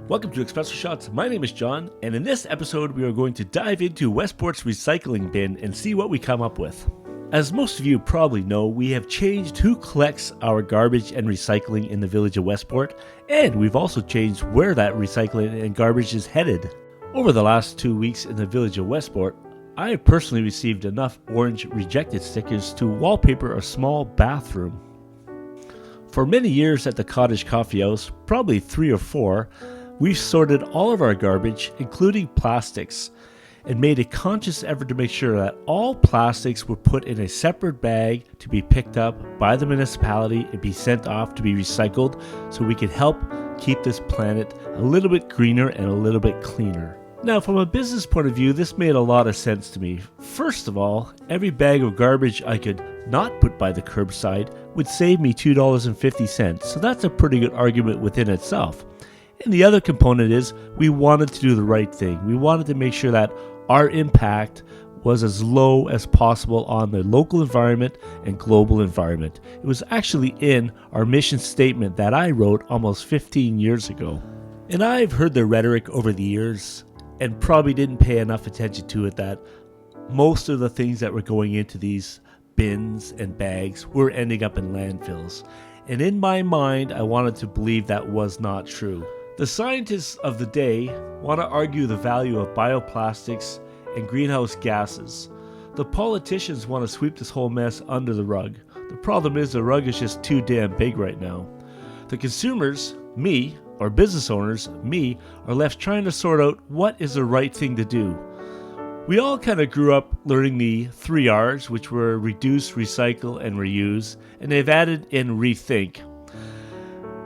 Welcome to Espresso Shots. My name is John, and in this episode we are going to dive into Westport's recycling bin and see what we come up with. As most of you probably know, we have changed who collects our garbage and recycling in the village of Westport, and we've also changed where that recycling and garbage is headed. Over the last 2 weeks in the village of Westport, I have personally received enough orange rejected stickers to wallpaper a small bathroom. For many years at the Cottage Coffee House, probably 3 or 4, we've sorted all of our garbage, including plastics, and made a conscious effort to make sure that all plastics were put in a separate bag to be picked up by the municipality and be sent off to be recycled so we could help keep this planet a little bit greener and a little bit cleaner. Now, from a business point of view, this made a lot of sense to me. First of all, every bag of garbage I could not put by the curbside would save me $2.50, so that's a pretty good argument within itself. And the other component is we wanted to do the right thing. We wanted to make sure that our impact was as low as possible on the local environment and global environment. It was actually in our mission statement that I wrote almost 15 years ago. And I've heard the rhetoric over the years and probably didn't pay enough attention to it that most of the things that were going into these bins and bags were ending up in landfills. And in my mind, I wanted to believe that was not true. The scientists of the day want to argue the value of bioplastics and greenhouse gases. The politicians want to sweep this whole mess under the rug. The problem is the rug is just too damn big right now. The consumers, me, or business owners, me, are left trying to sort out what is the right thing to do. We all kind of grew up learning the 3 R's, which were reduce, recycle, and reuse, and they've added in rethink.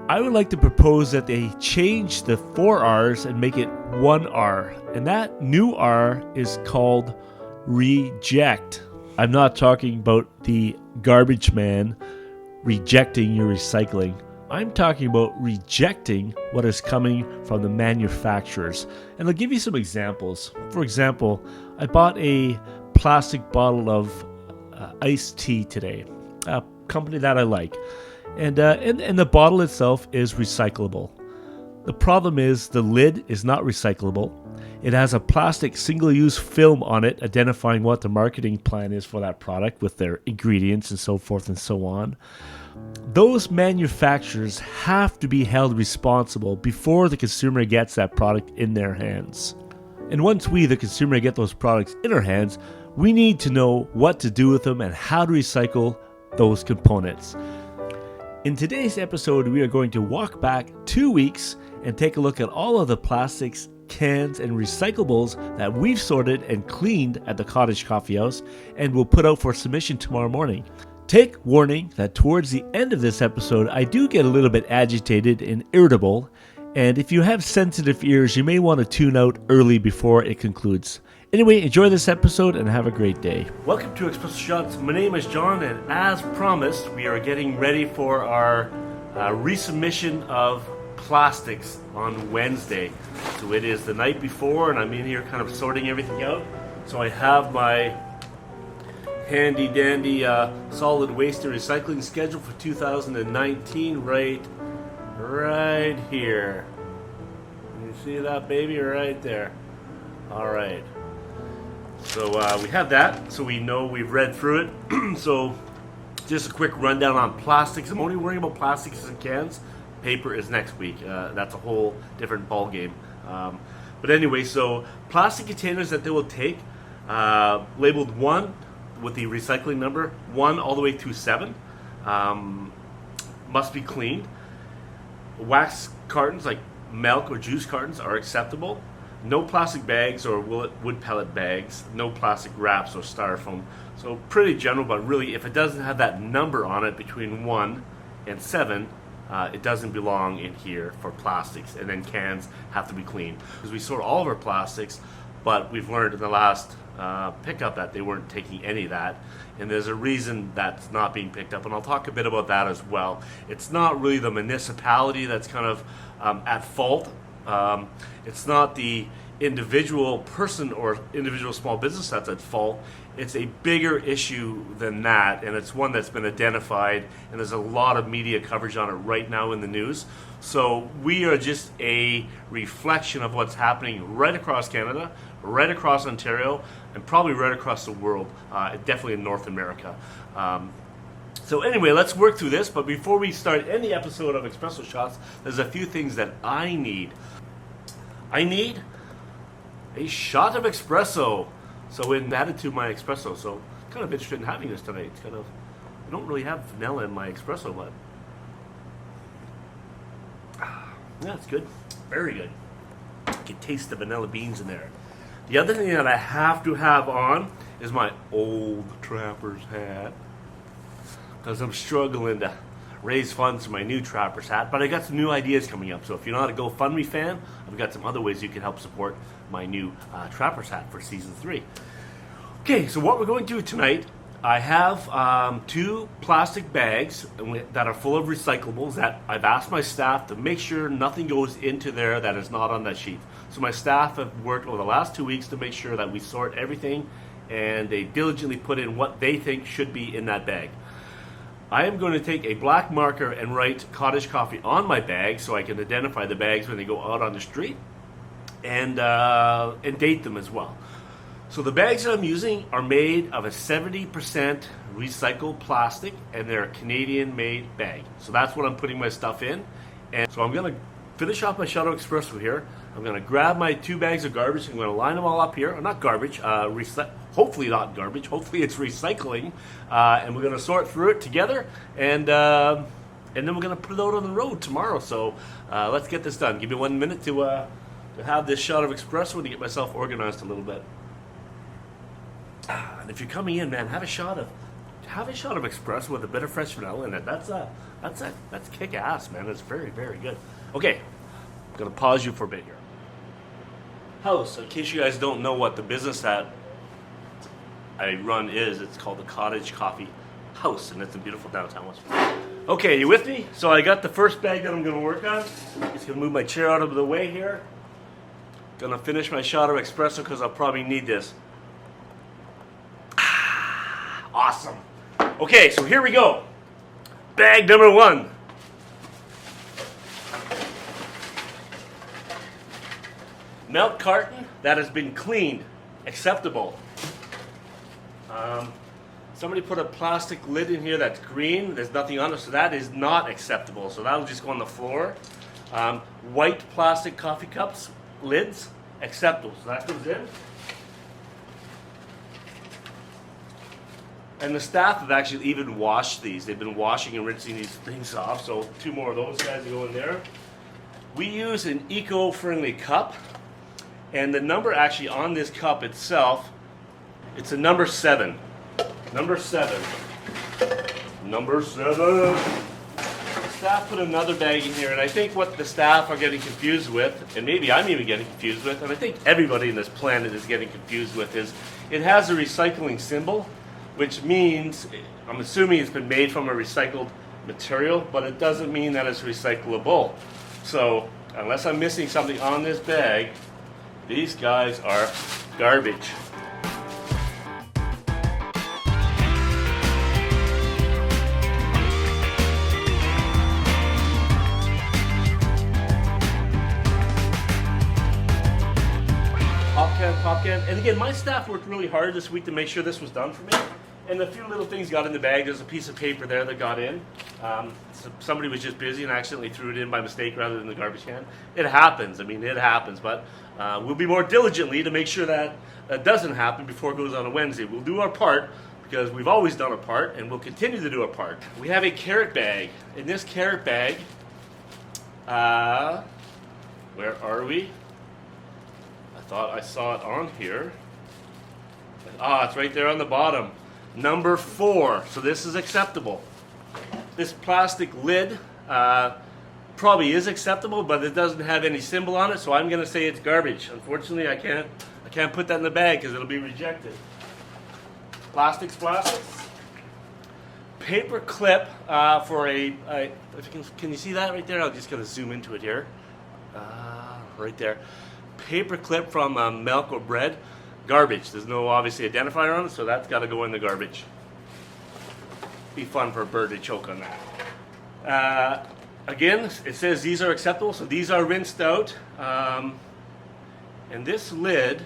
I would like to propose that they change the 4 R's and make it 1 R, and that new R is called reject. I'm not talking about the garbage man rejecting your recycling. I'm talking about rejecting what is coming from the manufacturers. And I'll give you some examples. For example, I bought a plastic bottle of iced tea today, a company that I like. And the bottle itself is recyclable. The problem is the lid is not recyclable. It has a plastic single-use film on it identifying what the marketing plan is for that product with their ingredients and so forth and so on. Those manufacturers have to be held responsible before the consumer gets that product in their hands. And once we, the consumer, get those products in our hands, we need to know what to do with them and how to recycle those components. In today's episode, we are going to walk back 2 weeks and take a look at all of the plastics, cans, and recyclables that we've sorted and cleaned at the Cottage Coffee House and will put out for submission tomorrow morning. Take warning that towards the end of this episode, I do get a little bit agitated and irritable, and if you have sensitive ears, you may want to tune out early before it concludes. Anyway, enjoy this episode and have a great day. Welcome to Espresso Shots. My name is John, and as promised, we are getting ready for our resubmission of plastics on Wednesday. So it is the night before, and I'm in here kind of sorting everything out. So I have my handy dandy solid waste and recycling schedule for 2019 right here. You see that baby right there? All right. So we have that, so we know we've read through it. So just a quick rundown on plastics. I'm only worrying about plastics and cans. Paper is next week. That's a whole different ball game. But anyway, so plastic containers that they will take, labeled 1 with the recycling number, 1 all the way to 7, must be cleaned. Wax cartons like milk or juice cartons are acceptable. No plastic bags or wood pellet bags. No plastic wraps or styrofoam. So pretty general, but really if it doesn't have that number on it between 1 and 7, it doesn't belong in here for plastics. And then cans have to be cleaned. Because we sort all of our plastics, but we've learned in the last pickup that they weren't taking any of that. And there's a reason that's not being picked up, and I'll talk a bit about that as well. It's not really the municipality that's kind of at fault. It's not the individual person or individual small business that's at fault. It's a bigger issue than that, and it's one that's been identified, and there's a lot of media coverage on it right now in the news. So we are just a reflection of what's happening right across Canada, right across Ontario, and probably right across the world, definitely in North America. So anyway, let's work through this, but before we start any episode of Espresso Shots, there's a few things that I need. I need a shot of espresso. So in added to my espresso, so kind of interested in having this tonight. It's kind of, I don't really have vanilla in my espresso, but yeah, it's good. Very good. I can taste the vanilla beans in there. The other thing that I have to have on is my old trapper's hat, because I'm struggling to raise funds for my new trapper's hat, but I got some new ideas coming up. So if you're not a GoFundMe fan, I've got some other ways you can help support my new trapper's hat for season 3. Okay, so what we're going to do tonight, I have 2 plastic bags that are full of recyclables that I've asked my staff to make sure nothing goes into there that is not on that sheet. So my staff have worked over the last 2 weeks to make sure that we sort everything, and they diligently put in what they think should be in that bag. I am going to take a black marker and write cottage coffee on my bag so I can identify the bags when they go out on the street, and date them as well. So the bags that I'm using are made of a 70% recycled plastic, and they're a Canadian-made bag. So that's what I'm putting my stuff in. And so I'm going to finish off my shot of espresso here. I'm going to grab my 2 bags of garbage. I'm going to line them all up here. Or not garbage, hopefully not garbage. Hopefully it's recycling. And we're going to sort through it together. And then we're going to put it out on the road tomorrow. So let's get this done. Give me 1 minute to have this shot of espresso to get myself organized a little bit. And if you're coming in, man, have a shot of espresso with a bit of fresh vanilla in it. That's kick ass, man. It's very, very good. Okay, I'm gonna pause you for a bit here. House, in case you guys don't know what the business that I run is, it's called the Cottage Coffee House, and it's in beautiful downtown Westfield. Okay, you with me? So I got the first bag that I'm gonna work on. Just gonna move my chair out of the way here. Gonna finish my shot of espresso because I'll probably need this. Awesome. Okay, so here we go. Bag number 1. Milk carton that has been cleaned. Acceptable. Somebody put a plastic lid in here that's green. There's nothing on it, so that is not acceptable. So that'll just go on the floor. White plastic coffee cups, lids, acceptable. So that goes in. And the staff have actually even washed these. They've been washing and rinsing these things off. So 2 more of those guys go in there. We use an eco-friendly cup. And the number actually on this cup itself, it's a number 7. Number 7. Number 7. The staff put another bag in here. And I think what the staff are getting confused with, and maybe I'm even getting confused with, and I think everybody in this planet is getting confused with, is it has a recycling symbol, which means, I'm assuming it's been made from a recycled material, but it doesn't mean that it's recyclable. So, unless I'm missing something on this bag, these guys are garbage. Pop can. And again, my staff worked really hard this week to make sure this was done for me. And a few little things got in the bag. There's a piece of paper there that got in. So somebody was just busy and accidentally threw it in by mistake rather than the garbage can. It happens. I mean, it happens. But we'll be more diligently to make sure that that doesn't happen before it goes on a Wednesday. We'll do our part because we've always done our part, and we'll continue to do our part. We have a carrot bag. In this carrot bag, where are we? I thought I saw it on here. It's right there on the bottom. Number 4. So this is acceptable. This plastic lid probably is acceptable, but it doesn't have any symbol on it, so I'm going to say it's garbage. Unfortunately, I can't put that in the bag because it'll be rejected. Plastics. Paper clip for can you see that right there? I'm just going to zoom into it here. Right there. Paper clip from milk or bread. Garbage. There's no obviously identifier on it, so that's got to go in the garbage. Be fun for a bird to choke on that. Again, it says these are acceptable, so these are rinsed out. And this lid,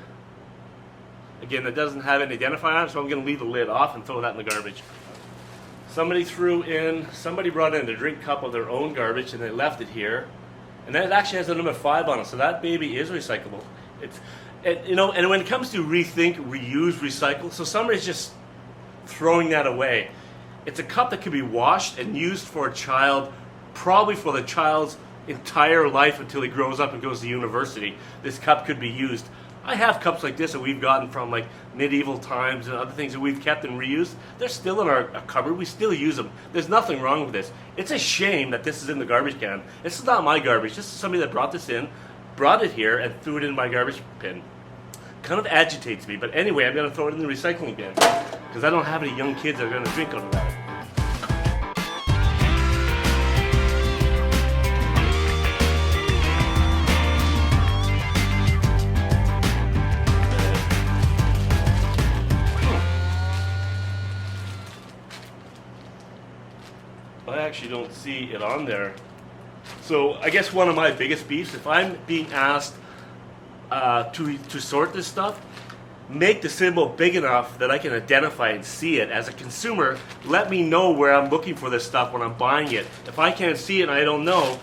again, it doesn't have an identifier on it, so I'm going to leave the lid off and throw that in the garbage. Somebody brought in a drink cup of their own garbage and they left it here. And then it actually has a number 5 on it, so that baby is recyclable. And when it comes to rethink, reuse, recycle, so somebody's just throwing that away. It's a cup that could be washed and used for a child, probably for the child's entire life until he grows up and goes to university. This cup could be used. I have cups like this that we've gotten from like medieval times and other things that we've kept and reused. They're still in our cupboard. We still use them. There's nothing wrong with this. It's a shame that this is in the garbage can. This is not my garbage. This is somebody that brought this in, brought it here, and threw it in my garbage bin. Kind of agitates me. But anyway, I'm going to throw it in the recycling bin because I don't have any young kids that are going to drink out of that. I actually don't see it on there. So I guess one of my biggest beefs, if I'm being asked to sort this stuff, make the symbol big enough that I can identify and see it. As a consumer, let me know where I'm looking for this stuff when I'm buying it. If I can't see it and I don't know,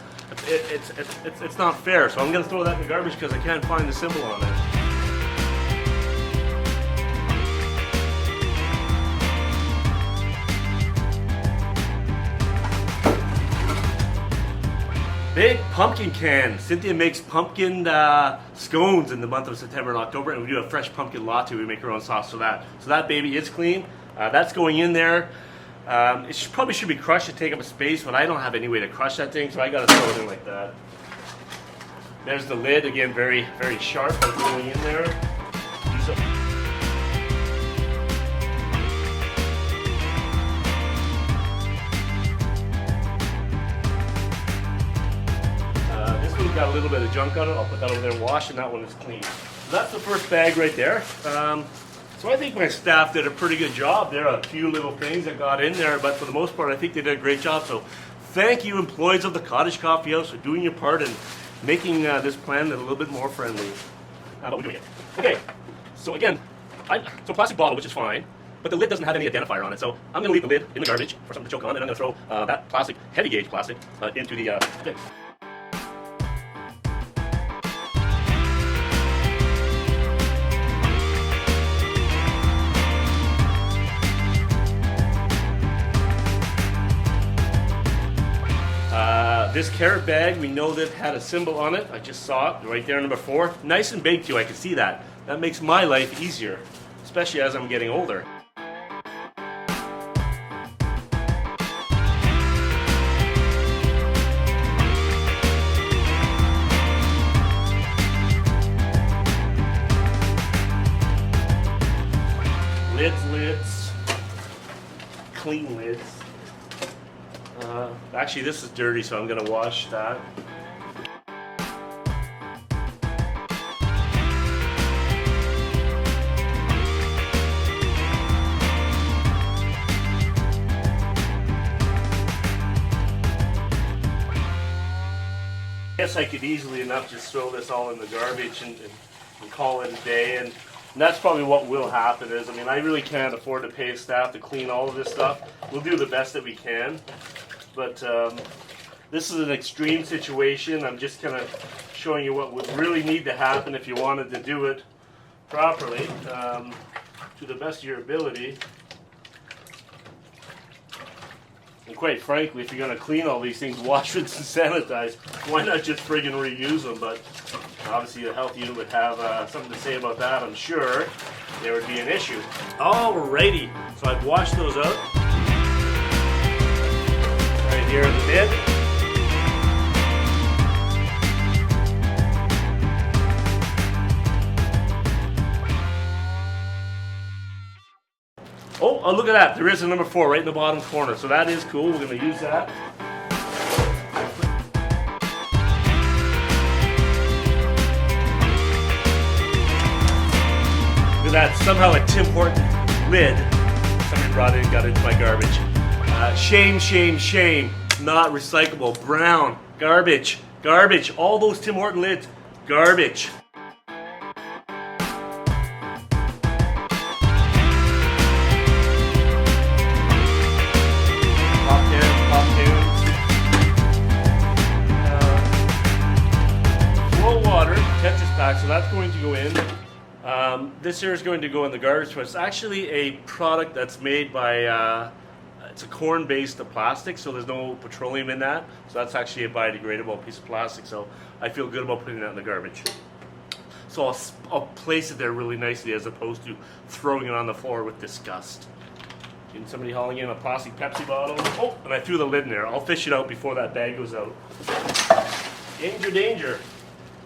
it's not fair. So I'm going to throw that in the garbage because I can't find the symbol on it. Big pumpkin can. Cynthia makes pumpkin scones in the month of September and October, and we do a fresh pumpkin latte. We make our own sauce for that. So that baby is clean. That's going in there. It probably should be crushed to take up a space, but I don't have any way to crush that thing, so I gotta throw it in like that. There's the lid, again, very, very sharp, but going in there. Got a little bit of junk on it. I'll put that over there and wash, and that one is clean. So that's the first bag right there. So I think my staff did a pretty good job. There are a few little things that got in there, but for the most part, I think they did a great job. So thank you, employees of the Cottage Coffee House, for doing your part in making this plan a little bit more friendly. But we're doing it. Okay, so again, so plastic bottle, which is fine, but the lid doesn't have any identifier on it. So I'm going to leave the lid in the garbage for something to choke on, and I'm going to throw that plastic, heavy gauge plastic, into the bin. This carrot bag, we know that had a symbol on it. I just saw it right there, number 4. Nice and big too, I can see that. That makes my life easier, especially as I'm getting older. Lids, clean lids. Actually, this is dirty, so I'm going to wash that. I guess I could easily enough just throw this all in the garbage and call it a day. And that's probably what will happen is, I mean, I really can't afford to pay staff to clean all of this stuff. We'll do the best that we can. But this is an extreme situation. I'm just kind of showing you what would really need to happen if you wanted to do it properly, to the best of your ability. And quite frankly, if you're going to clean all these things, wash, rinse, and sanitize, why not just friggin' reuse them? But obviously the health unit would have something to say about that, I'm sure. There would be an issue. Alrighty, so I've washed those out. Right here in the bin. Oh, look at that. There is a number 4 right in the bottom corner. So that is cool. We're going to use that. Look at that. Somehow a Tim Horton lid somebody brought in, got into my garbage. Shame, shame, shame. not recyclable. Brown, garbage, garbage. All those Tim Horton lids, garbage. Flow water, Tetris pack, so that's going to go in. This here is going to go in the garbage, but it's actually a product that's made by, it's a corn-based plastic, so there's no petroleum in that. So that's actually a biodegradable piece of plastic, so I feel good about putting that in the garbage. So I'll place it there really nicely as opposed to throwing it on the floor with disgust. And somebody hauling in a plastic Pepsi bottle. Oh, and I threw the lid in there. I'll fish it out before that bag goes out. Danger, danger.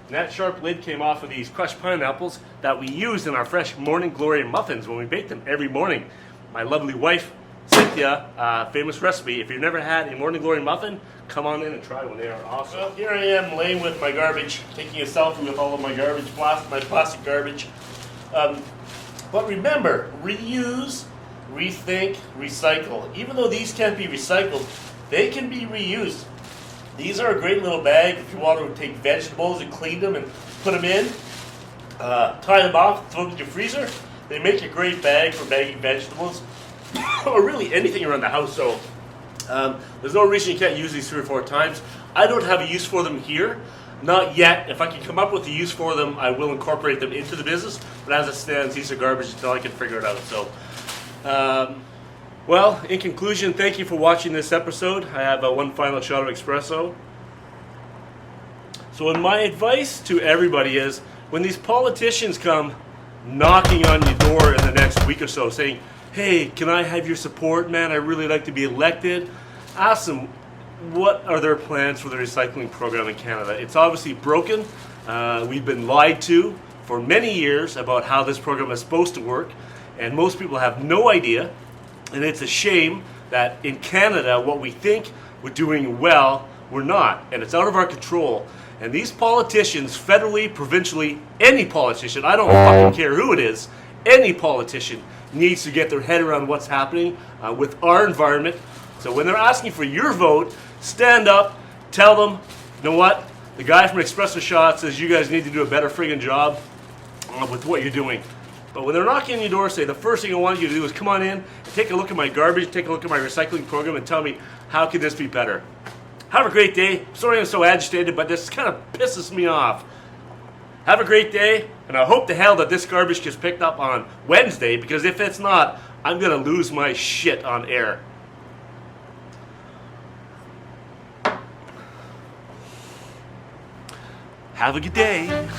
And that sharp lid came off of these crushed pineapples that we use in our fresh Morning Glory muffins when we bake them every morning. My lovely wife, Cynthia, famous recipe. If you've never had a Morning Glory muffin, come on in and try one. They are awesome. Well, here I am laying with my garbage, taking a selfie with all of my garbage, my plastic garbage. But remember, reuse, rethink, recycle. Even though these can't be recycled, they can be reused. These are a great little bag if you want to take vegetables and clean them and put them in. Tie them off, throw them in your freezer. They make a great bag for bagging vegetables or really anything around the house. So there's no reason you can't use these 3 or 4 times. I don't have a use for them here. Not yet. If I can come up with a use for them, I will incorporate them into the business. But as it stands, these are garbage until I can figure it out. So, well, in conclusion, thank you for watching this episode. I have one final shot of espresso. So my advice to everybody is, when these politicians come knocking on your door in the next week or so saying, hey, can I have your support, man? I'd really like to be elected. Ask them, what are their plans for the recycling program in Canada? It's obviously broken. We've been lied to for many years about how this program is supposed to work, and most people have no idea. And it's a shame that in Canada, what we think we're doing well, we're not. And it's out of our control. And these politicians, federally, provincially, any politician, I don't fucking care who it is, any politician needs to get their head around what's happening with our environment. So when they're asking for your vote, stand up, tell them, you know what, the guy from Espresso Shots says you guys need to do a better friggin' job with what you're doing. But when they're knocking on your door, say the first thing I want you to do is come on in, take a look at my garbage, take a look at my recycling program, and tell me, how could this be better? Have a great day. Sorry I'm so agitated, but this kind of pisses me off. Have a great day, and I hope to hell that this garbage gets picked up on Wednesday, because if it's not, I'm going to lose my shit on air. Have a good day.